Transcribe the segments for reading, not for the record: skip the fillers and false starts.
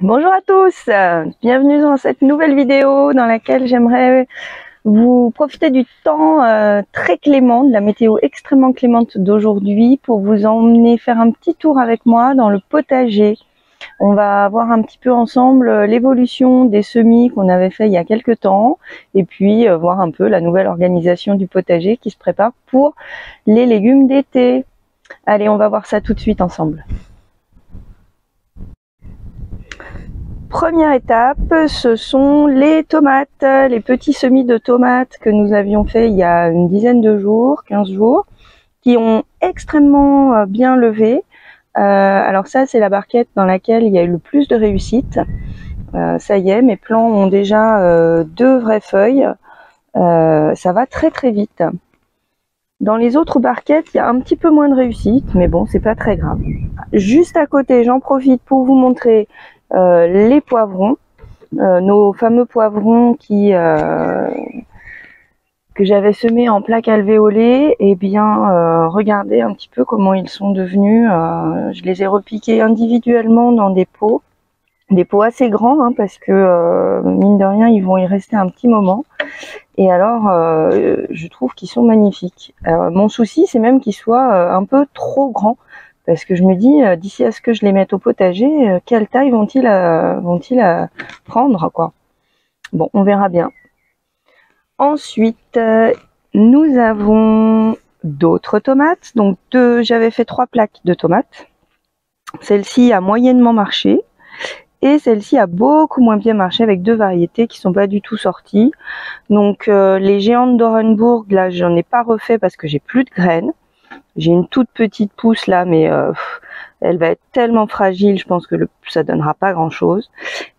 Bonjour à tous, bienvenue dans cette nouvelle vidéo dans laquelle j'aimerais vous profiter du temps très clément, de la météo extrêmement clémente d'aujourd'hui pour vous emmener faire un petit tour avec moi dans le potager. On va voir un petit peu ensemble l'évolution des semis qu'on avait fait il y a quelques temps et puis voir un peu la nouvelle organisation du potager qui se prépare pour les légumes d'été. Allez, on va voir ça tout de suite ensemble. Première étape, ce sont les tomates, les petits semis de tomates que nous avions fait il y a une dizaine de jours, 15 jours, qui ont extrêmement bien levé. Alors ça, c'est la barquette dans laquelle il y a eu le plus de réussite. Ça y est, mes plants ont déjà 2 vraies feuilles. Ça va très très vite. Dans les autres barquettes, il y a un petit peu moins de réussite, mais bon, c'est pas très grave. Juste à côté, j'en profite pour vous montrer les poivrons, nos fameux poivrons que j'avais semés en plaques alvéolées. Et bien, regardez un petit peu comment ils sont devenus. Je les ai repiqués individuellement dans des pots assez grands, hein, parce que mine de rien, ils vont y rester un petit moment. Et alors, je trouve qu'ils sont magnifiques. Mon souci, c'est même qu'ils soient un peu trop grands. Parce que je me dis, d'ici à ce que je les mette au potager, quelle taille vont-ils prendre, quoi. Bon, on verra bien. Ensuite, nous avons d'autres tomates. Donc, j'avais fait 3 plaques de tomates. Celle-ci a moyennement marché. Et celle-ci a beaucoup moins bien marché avec 2 variétés qui sont pas du tout sorties. Donc, les géantes d'Orenbourg, là, j'en ai pas refait parce que j'ai plus de graines. J'ai une toute petite pousse là, mais elle va être tellement fragile, je pense que ça donnera pas grand chose.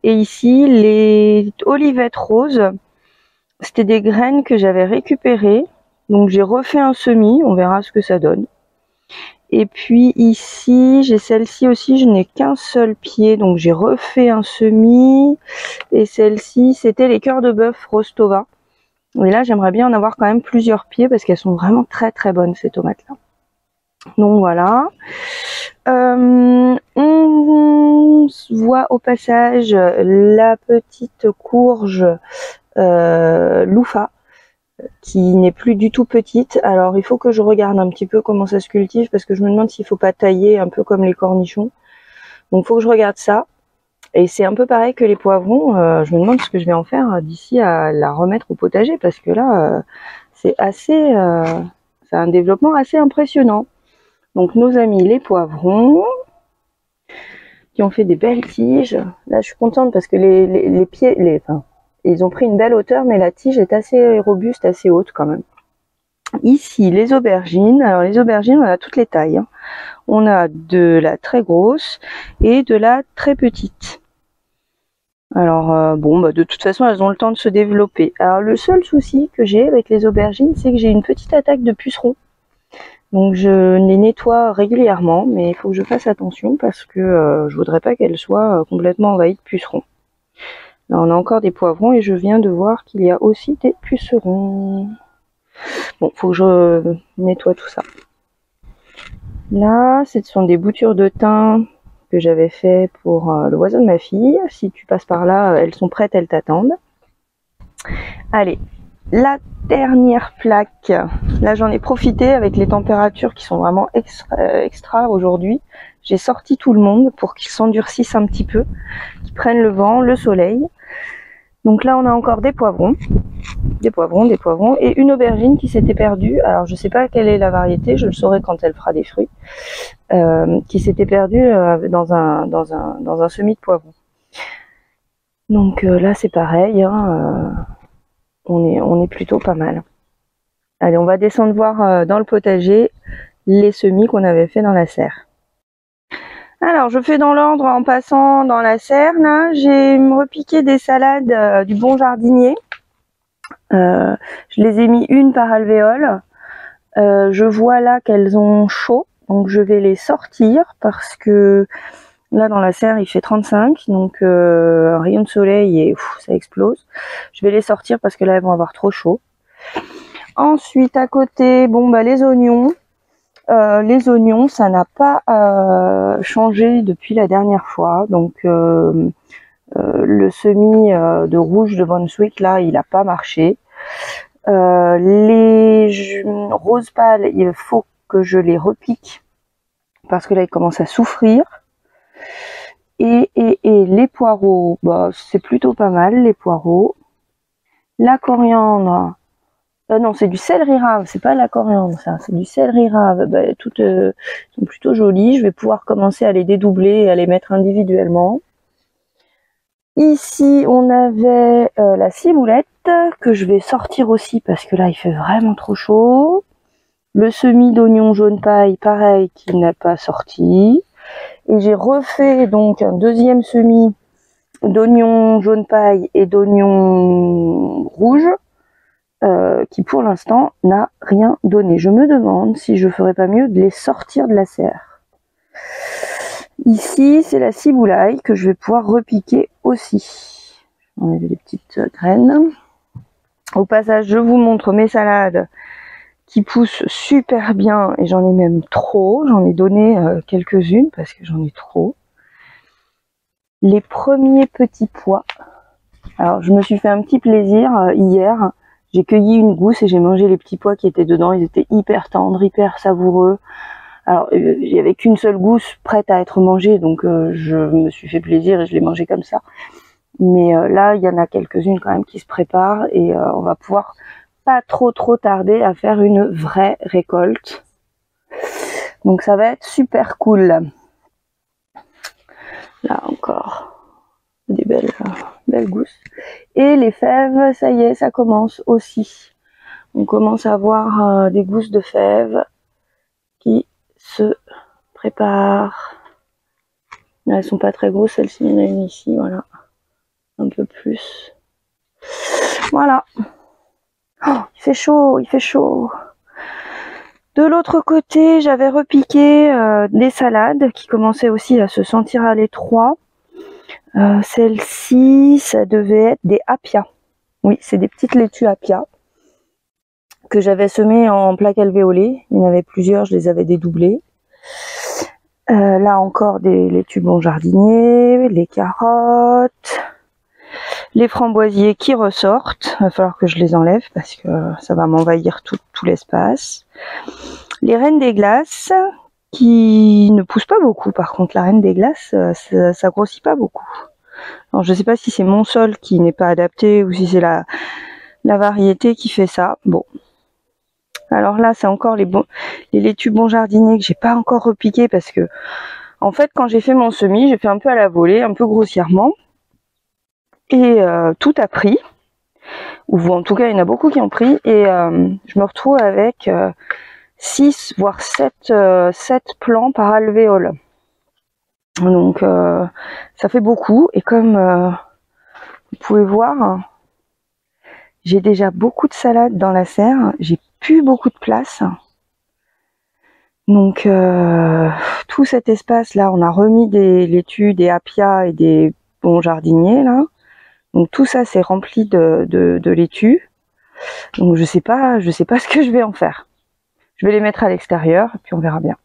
Et ici, les olivettes roses, c'était des graines que j'avais récupérées. Donc j'ai refait un semis, on verra ce que ça donne. Et puis ici, j'ai celle-ci aussi, je n'ai qu'un seul pied, donc j'ai refait un semis. Et celle-ci, c'était les cœurs de bœuf Rostova. Et là, j'aimerais bien en avoir quand même plusieurs pieds parce qu'elles sont vraiment très très bonnes ces tomates-là. Donc voilà. On voit au passage la petite courge loufa qui n'est plus du tout petite. Alors il faut que je regarde un petit peu comment ça se cultive parce que je me demande s'il faut pas tailler un peu comme les cornichons. Donc il faut que je regarde ça. Et c'est un peu pareil que les poivrons. Je me demande ce que je vais en faire d'ici à la remettre au potager parce que là c'est un développement assez impressionnant. Donc nos amis les poivrons qui ont fait des belles tiges. Là je suis contente parce que les pieds, ils ont pris une belle hauteur, mais la tige est assez robuste, assez haute quand même. Ici les aubergines. Alors les aubergines, on a toutes les tailles, hein. On a de la très grosse et de la très petite. Alors bon, de toute façon elles ont le temps de se développer. Alors le seul souci que j'ai avec les aubergines, c'est que j'ai une petite attaque de pucerons. Donc je les nettoie régulièrement, mais il faut que je fasse attention parce que je voudrais pas qu'elles soient complètement envahies de pucerons. Là on a encore des poivrons et je viens de voir qu'il y a aussi des pucerons. Bon, faut que je nettoie tout ça. Là, ce sont des boutures de thym que j'avais fait pour le oiseau de ma fille. Si tu passes par là, elles sont prêtes, elles t'attendent. Allez, la dernière plaque, là j'en ai profité avec les températures qui sont vraiment extra aujourd'hui. J'ai sorti tout le monde pour qu'ils s'endurcissent un petit peu, qu'ils prennent le vent, le soleil. Donc là on a encore des poivrons et une aubergine qui s'était perdue. Alors je sais pas quelle est la variété, je le saurai quand elle fera des fruits. Qui s'était perdue dans un semis de poivrons. Donc là c'est pareil, hein, on est plutôt pas mal. Allez, on va descendre voir dans le potager les semis qu'on avait fait dans la serre. Alors, je fais dans l'ordre en passant dans la serre. Là, j'ai repiqué des salades du Bon Jardinier. Je les ai mis une par alvéole. Je vois là qu'elles ont chaud, donc je vais les sortir parce que là dans la serre il fait 35, donc un rayon de soleil et ça explose. Je vais les sortir parce que là elles vont avoir trop chaud. Ensuite à côté, bon bah les oignons. les oignons, ça n'a pas changé depuis la dernière fois. Donc le semis de rouge de Brunswick, là, il n'a pas marché. Les roses pâles, il faut que je les repique parce que là, ils commencent à souffrir. Et les poireaux, bah, c'est plutôt pas mal, les poireaux. La coriandre, non, c'est du céleri rave, c'est pas la coriandre, ça, c'est du céleri rave. Bah, toutes sont plutôt jolies. Je vais pouvoir commencer à les dédoubler et à les mettre individuellement. Ici, on avait la ciboulette que je vais sortir aussi parce que là, il fait vraiment trop chaud. Le semis d'oignon jaune paille, pareil, qui n'a pas sorti. Et j'ai refait donc un deuxième semis d'oignon jaune paille et d'oignon rouge qui pour l'instant n'a rien donné. Je me demande si je ferais pas mieux de les sortir de la serre. Ici, c'est la ciboulaille que je vais pouvoir repiquer aussi. On a des petites graines. Au passage, je vous montre mes salades qui poussent super bien et j'en ai même trop. J'en ai donné quelques-unes parce que j'en ai trop. Les premiers petits pois. Alors, je me suis fait un petit plaisir hier. J'ai cueilli une gousse et j'ai mangé les petits pois qui étaient dedans. Ils étaient hyper tendres, hyper savoureux. Alors, il n'y avait qu'une seule gousse prête à être mangée, donc je me suis fait plaisir et je l'ai mangée comme ça. Mais là, il y en a quelques-unes quand même qui se préparent et on va pouvoir pas trop tarder à faire une vraie récolte. Donc ça va être super cool. Là encore, des belles gousses. Et les fèves, ça y est, ça commence aussi. On commence à avoir des gousses de fèves qui se préparent. Elles sont pas très grosses, celle-ci, il y en a une ici, voilà. Un peu plus. Voilà. Oh, il fait chaud, il fait chaud. De l'autre côté, j'avais repiqué des salades qui commençaient aussi à se sentir à l'étroit. Celle-ci, ça devait être des appias. Oui, c'est des petites laitues appias que j'avais semées en plaques alvéolées. Il y en avait plusieurs, je les avais dédoublées. Là encore des laitues bon jardinier, les carottes, les framboisiers qui ressortent. Il va falloir que je les enlève parce que ça va m'envahir tout l'espace. Les reines des glaces qui ne poussent pas beaucoup. Par contre, la reine des glaces, ça grossit pas beaucoup. Alors, je sais pas si c'est mon sol qui n'est pas adapté ou si c'est la variété qui fait ça. Bon. Alors là, c'est encore les laitues bon jardinier que j'ai pas encore repiqué parce que, en fait, quand j'ai fait mon semis, j'ai fait un peu à la volée, un peu grossièrement. Et tout a pris. Ou en tout cas, il y en a beaucoup qui ont pris. Et je me retrouve avec 6 voire 7 plants par alvéole. Donc ça fait beaucoup. Et comme vous pouvez voir, j'ai déjà beaucoup de salades dans la serre. J'ai plus beaucoup de place. Donc tout cet espace là, on a remis des laitues, des appias et des bons jardiniers là. Donc tout ça c'est rempli de laitue. Donc je sais pas ce que je vais en faire. Je vais les mettre à l'extérieur et puis on verra bien.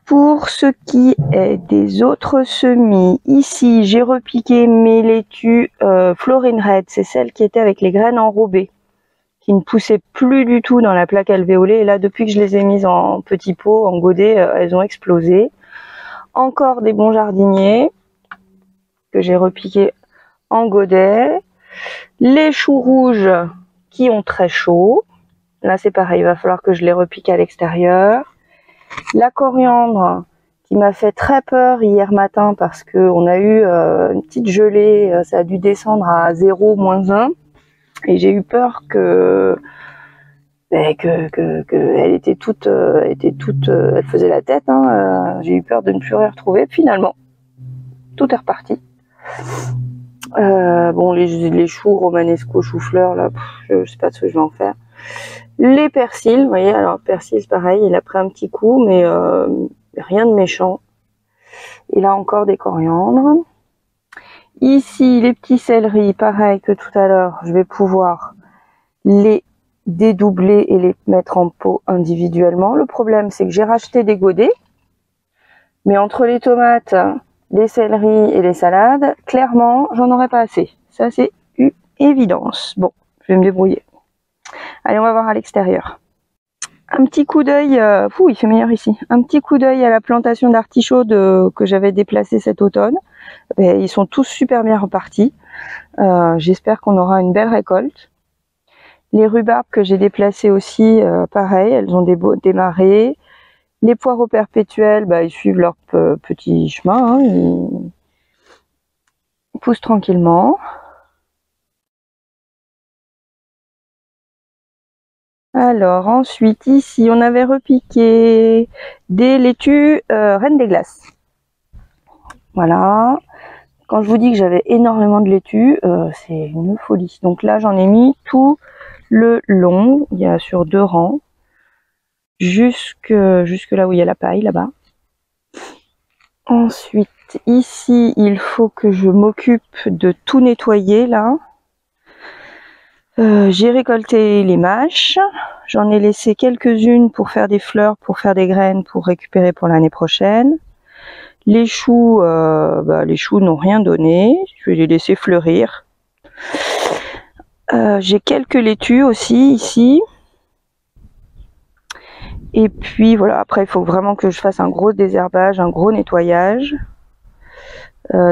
Pour ce qui est des autres semis, ici j'ai repiqué mes laitues Florine Red, c'est celles qui étaient avec les graines enrobées, qui ne poussaient plus du tout dans la plaque alvéolée. Et là, depuis que je les ai mises en petits pots, en godets, elles ont explosé. Encore des bons jardiniers que j'ai repiqués en godet. Les choux rouges qui ont très chaud. Là, c'est pareil, il va falloir que je les repique à l'extérieur. La coriandre qui m'a fait très peur hier matin parce qu'on a eu une petite gelée, ça a dû descendre à 0, -1. Et j'ai eu peur que elle était toute, elle faisait la tête. Hein, j'ai eu peur de ne plus rien retrouver. Finalement, tout est reparti. Bon, les choux romanesco, chou-fleur, là, je sais pas ce que je vais en faire. Les persils, vous voyez, alors persil c'est pareil, il a pris un petit coup, mais rien de méchant. Et là encore des coriandres. Ici, les petits céleris, pareil que tout à l'heure, je vais pouvoir les dédoubler et les mettre en pot individuellement. Le problème, c'est que j'ai racheté des godets, mais entre les tomates, les céleris et les salades, clairement, j'en aurais pas assez. Ça, c'est une évidence. Bon, je vais me débrouiller. Allez, on va voir à l'extérieur. Un petit coup d'œil, il fait meilleur ici. Un petit coup d'œil à la plantation d'artichauts que j'avais déplacé cet automne. Et ils sont tous super bien repartis. J'espère qu'on aura une belle récolte. Les rhubarbes que j'ai déplacées aussi, pareil, elles ont démarré. Les poireaux perpétuels, ils suivent leur petit chemin, hein, ils poussent tranquillement. Alors ensuite, ici, on avait repiqué des laitues Reine des Glaces. Voilà. Quand je vous dis que j'avais énormément de laitues, c'est une folie. Donc là, j'en ai mis tout le long, il y a sur 2 rangs, jusque là où il y a la paille, là-bas. Ensuite, ici, il faut que je m'occupe de tout nettoyer, là. J'ai récolté les mâches, j'en ai laissé quelques-unes pour faire des fleurs, pour faire des graines, pour récupérer pour l'année prochaine. Les choux n'ont rien donné, je vais les laisser fleurir. J'ai quelques laitues aussi ici. Et puis voilà, après il faut vraiment que je fasse un gros désherbage, un gros nettoyage.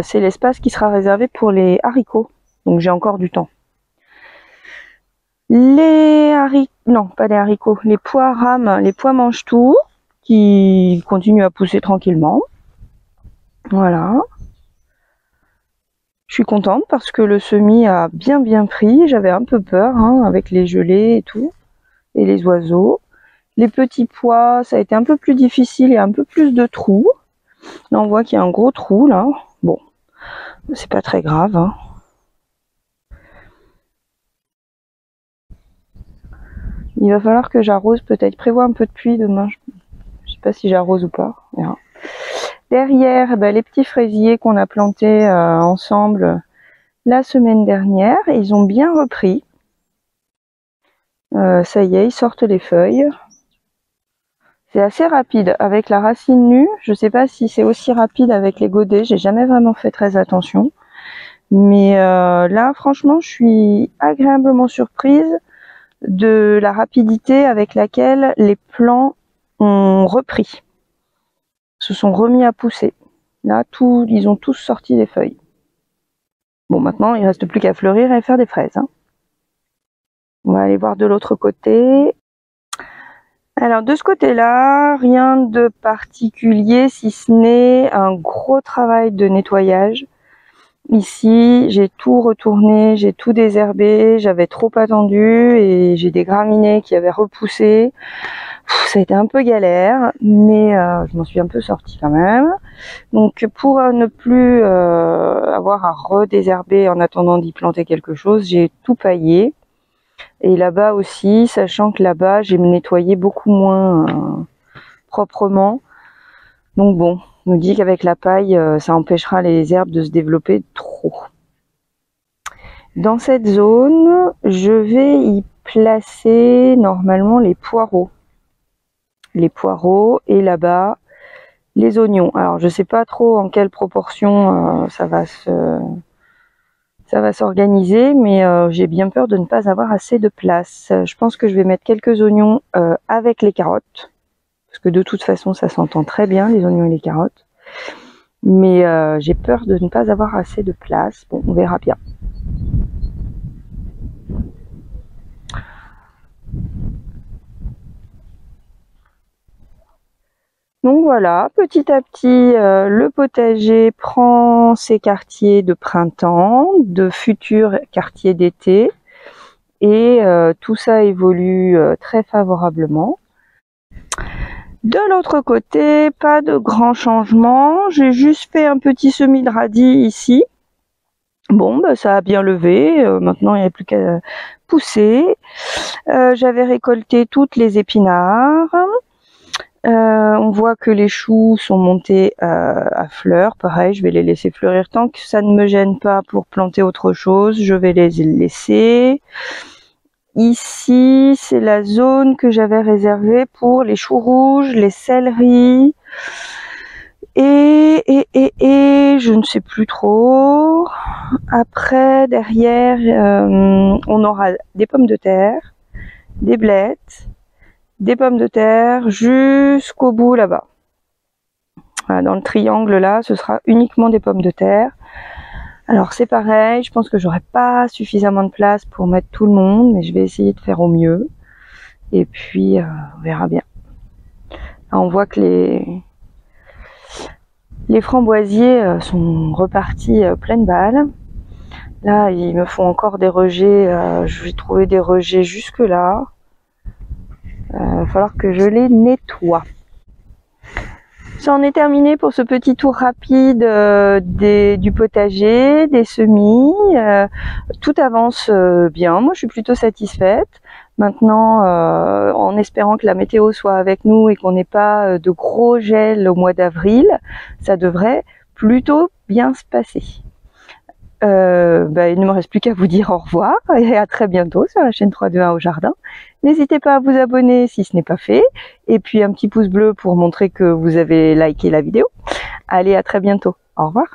C'est l'espace qui sera réservé pour les haricots, donc j'ai encore du temps. Non, pas les haricots, les pois rames, les pois mange-tout, qui continuent à pousser tranquillement. Voilà. Je suis contente parce que le semis a bien pris. J'avais un peu peur avec les gelées et tout, et les oiseaux. Les petits pois, ça a été un peu plus difficile et un peu plus de trous. Là, on voit qu'il y a un gros trou là. Bon, c'est pas très grave. Hein. Il va falloir que j'arrose, peut-être prévoir un peu de pluie demain. Je sais pas si j'arrose ou pas. Voilà. Derrière, les petits fraisiers qu'on a plantés ensemble la semaine dernière, ils ont bien repris. Ça y est, ils sortent les feuilles. C'est assez rapide avec la racine nue. Je sais pas si c'est aussi rapide avec les godets. J'ai jamais vraiment fait très attention. Mais là, franchement, je suis agréablement surprise de la rapidité avec laquelle les plants ont repris. Se sont remis à pousser. Là, ils ont tous sorti des feuilles. Bon, maintenant, il reste plus qu'à fleurir et faire des fraises. Hein. On va aller voir de l'autre côté. Alors, de ce côté-là, rien de particulier, si ce n'est un gros travail de nettoyage. Ici, j'ai tout retourné, j'ai tout désherbé, j'avais trop attendu et j'ai des graminées qui avaient repoussé. Ça a été un peu galère, mais je m'en suis un peu sortie quand même. Donc pour ne plus avoir à redésherber en attendant d'y planter quelque chose, j'ai tout paillé. Et là-bas aussi, sachant que là-bas, j'ai nettoyé beaucoup moins proprement. Donc bon, on me dit qu'avec la paille, ça empêchera les herbes de se développer trop. Dans cette zone, je vais y placer normalement les poireaux. Les poireaux et là-bas, les oignons. Alors je sais pas trop en quelle proportion ça va s'organiser, mais j'ai bien peur de ne pas avoir assez de place. Je pense que je vais mettre quelques oignons avec les carottes. Parce que de toute façon, ça s'entend très bien, les oignons et les carottes. Mais j'ai peur de ne pas avoir assez de place. Bon, on verra bien. Donc voilà, petit à petit, le potager prend ses quartiers de printemps, de futurs quartiers d'été. Et tout ça évolue très favorablement. De l'autre côté, pas de grands changements. J'ai juste fait un petit semis de radis ici. Bon, ça a bien levé. Maintenant, il n'y a plus qu'à pousser. J'avais récolté toutes les épinards. On voit que les choux sont montés à fleurs. Pareil, je vais les laisser fleurir tant que ça ne me gêne pas pour planter autre chose. Je vais les laisser. ici, c'est la zone que j'avais réservée pour les choux rouges, les céleris. Et je ne sais plus trop. Après, derrière, on aura des pommes de terre, des blettes, des pommes de terre, jusqu'au bout là-bas. Voilà, dans le triangle là, ce sera uniquement des pommes de terre. Alors c'est pareil, je pense que j'aurai pas suffisamment de place pour mettre tout le monde, mais je vais essayer de faire au mieux. Et puis, on verra bien. Là, on voit que les framboisiers sont repartis pleine balle. Là, ils me font encore des rejets. Je vais trouver des rejets jusque là. Il va falloir que je les nettoie. J'en ai terminé pour ce petit tour rapide du potager, des semis. Tout avance bien. Moi, je suis plutôt satisfaite. Maintenant, en espérant que la météo soit avec nous et qu'on n'ait pas de gros gel au mois d'avril, ça devrait plutôt bien se passer. Il ne me reste plus qu'à vous dire au revoir et à très bientôt sur la chaîne 321 au jardin. N'hésitez pas à vous abonner si ce n'est pas fait. Et puis un petit pouce bleu pour montrer que vous avez liké la vidéo. Allez, à très bientôt. Au revoir.